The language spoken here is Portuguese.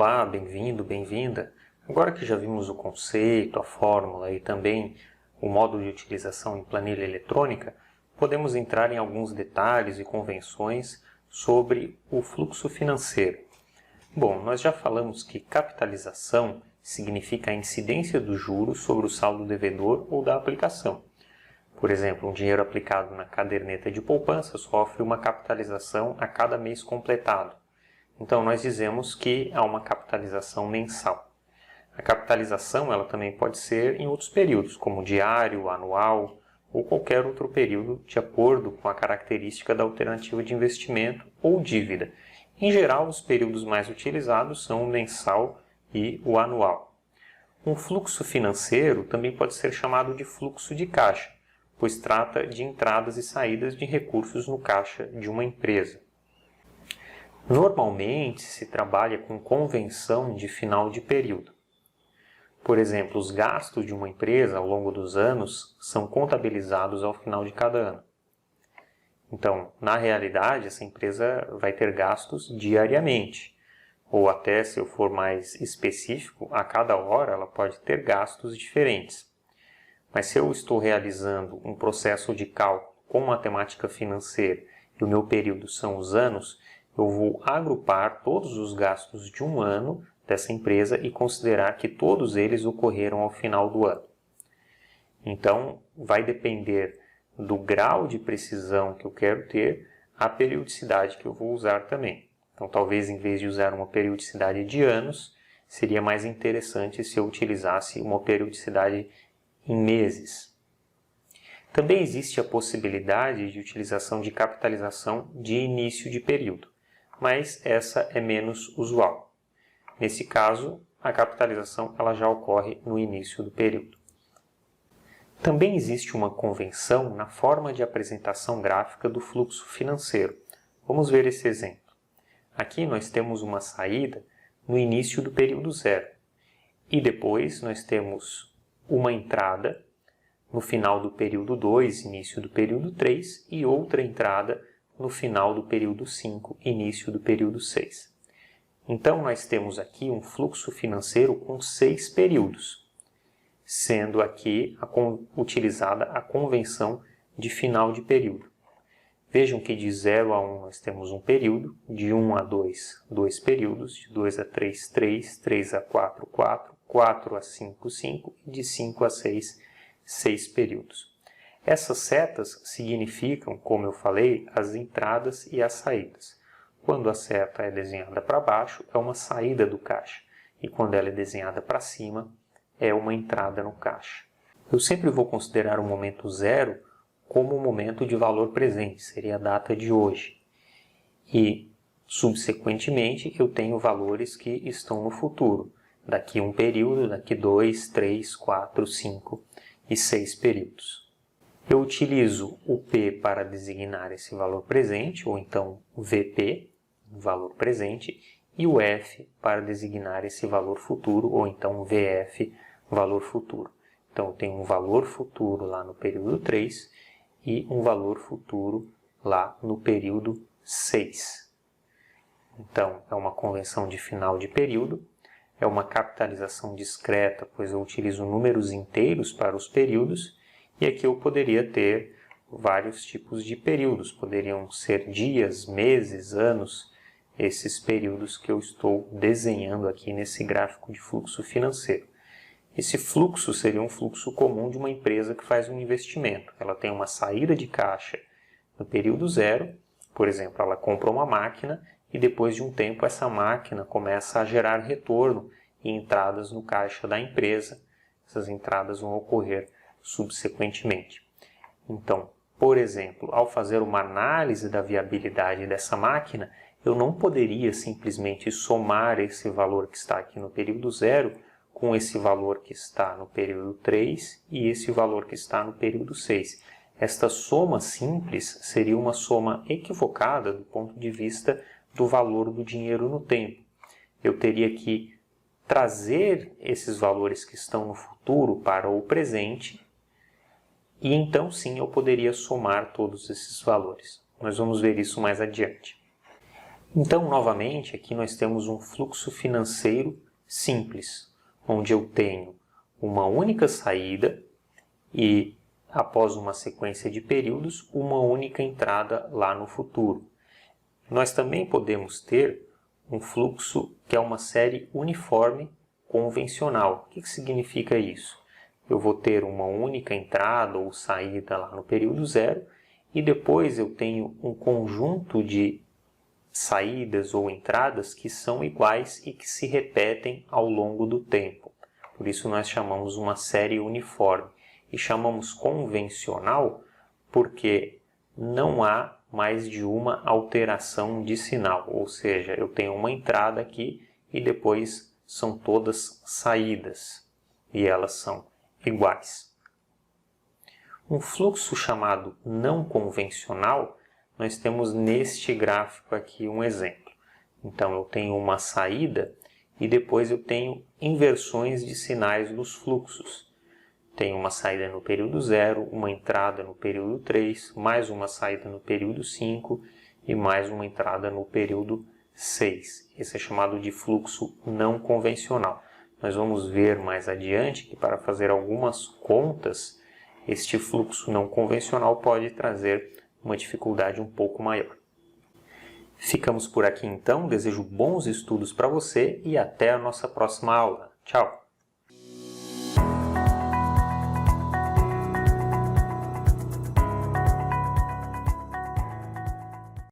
Olá, bem-vindo, bem-vinda. Agora que já vimos o conceito, a fórmula e também o modo de utilização em planilha eletrônica, podemos entrar em alguns detalhes e convenções sobre o fluxo financeiro. Bom, nós já falamos que capitalização significa a incidência dos juros sobre o saldo devedor ou da aplicação. Por exemplo, um dinheiro aplicado na caderneta de poupança sofre uma capitalização a cada mês completado. Então, nós dizemos que há uma capitalização mensal. A capitalização ela também pode ser em outros períodos, como diário, anual ou qualquer outro período, de acordo com a característica da alternativa de investimento ou dívida. Em geral, os períodos mais utilizados são o mensal e o anual. Um fluxo financeiro também pode ser chamado de fluxo de caixa, pois trata de entradas e saídas de recursos no caixa de uma empresa. Normalmente, se trabalha com convenção de final de período. Por exemplo, os gastos de uma empresa ao longo dos anos são contabilizados ao final de cada ano. Então, na realidade, essa empresa vai ter gastos diariamente, ou até, se eu for mais específico, a cada hora ela pode ter gastos diferentes. Mas se eu estou realizando um processo de cálculo com matemática financeira e o meu período são os anos, eu vou agrupar todos os gastos de um ano dessa empresa e considerar que todos eles ocorreram ao final do ano. Então, vai depender do grau de precisão que eu quero ter, a periodicidade que eu vou usar também. Então, talvez em vez de usar uma periodicidade de anos, seria mais interessante se eu utilizasse uma periodicidade em meses. Também existe a possibilidade de utilização de capitalização de início de período, mas essa é menos usual. Nesse caso, a capitalização ela já ocorre no início do período. Também existe uma convenção na forma de apresentação gráfica do fluxo financeiro. Vamos ver esse exemplo. Aqui nós temos uma saída no início do período zero. E depois nós temos uma entrada no final do período 2, início do período 3, e outra entrada no final do período 5, início do período 6. Então, nós temos aqui um fluxo financeiro com 6 períodos, sendo aqui utilizada a convenção de final de período. Vejam que de 0 a 1 nós temos um período, de 1 a 2, 2 períodos, de 2 a 3, 3, 3 a 4, 4, 4 a 5, 5 e de 5 a 6, 6 períodos. Essas setas significam, como eu falei, as entradas e as saídas. Quando a seta é desenhada para baixo, é uma saída do caixa. E quando ela é desenhada para cima, é uma entrada no caixa. Eu sempre vou considerar o momento zero como um momento de valor presente, seria a data de hoje. E, subsequentemente, eu tenho valores que estão no futuro. Daqui um período, daqui 2, 3, 4, 5 e 6 períodos. Eu utilizo o P para designar esse valor presente, ou então o VP, valor presente, e o F para designar esse valor futuro, ou então o VF, valor futuro. Então, eu tenho um valor futuro lá no período 3 e um valor futuro lá no período 6. Então, é uma convenção de final de período, é uma capitalização discreta, pois eu utilizo números inteiros para os períodos, e aqui eu poderia ter vários tipos de períodos, poderiam ser dias, meses, anos, esses períodos que eu estou desenhando aqui nesse gráfico de fluxo financeiro. Esse fluxo seria um fluxo comum de uma empresa que faz um investimento. Ela tem uma saída de caixa no período zero, por exemplo, ela compra uma máquina e depois de um tempo essa máquina começa a gerar retorno e entradas no caixa da empresa. Essas entradas vão ocorrer subsequentemente. Então, por exemplo, ao fazer uma análise da viabilidade dessa máquina, eu não poderia simplesmente somar esse valor que está aqui no período zero com esse valor que está no período 3 e esse valor que está no período 6. Esta soma simples seria uma soma equivocada do ponto de vista do valor do dinheiro no tempo. Eu teria que trazer esses valores que estão no futuro para o presente e então sim eu poderia somar todos esses valores. Nós vamos ver isso mais adiante. Então, novamente, aqui nós temos um fluxo financeiro simples, onde eu tenho uma única saída e, após uma sequência de períodos, uma única entrada lá no futuro. Nós também podemos ter um fluxo que é uma série uniforme convencional. O que significa isso? Eu vou ter uma única entrada ou saída lá no período zero e depois eu tenho um conjunto de saídas ou entradas que são iguais e que se repetem ao longo do tempo. Por isso nós chamamos uma série uniforme e chamamos convencional porque não há mais de uma alteração de sinal, ou seja, eu tenho uma entrada aqui e depois são todas saídas e elas são iguais. Um fluxo chamado não convencional, nós temos neste gráfico aqui um exemplo. Então eu tenho uma saída e depois eu tenho inversões de sinais dos fluxos. Tenho uma saída no período 0, uma entrada no período 3, mais uma saída no período 5 e mais uma entrada no período 6. Esse é chamado de fluxo não convencional. Nós vamos ver mais adiante que para fazer algumas contas, este fluxo não convencional pode trazer uma dificuldade um pouco maior. Ficamos por aqui então, desejo bons estudos para você e até a nossa próxima aula. Tchau!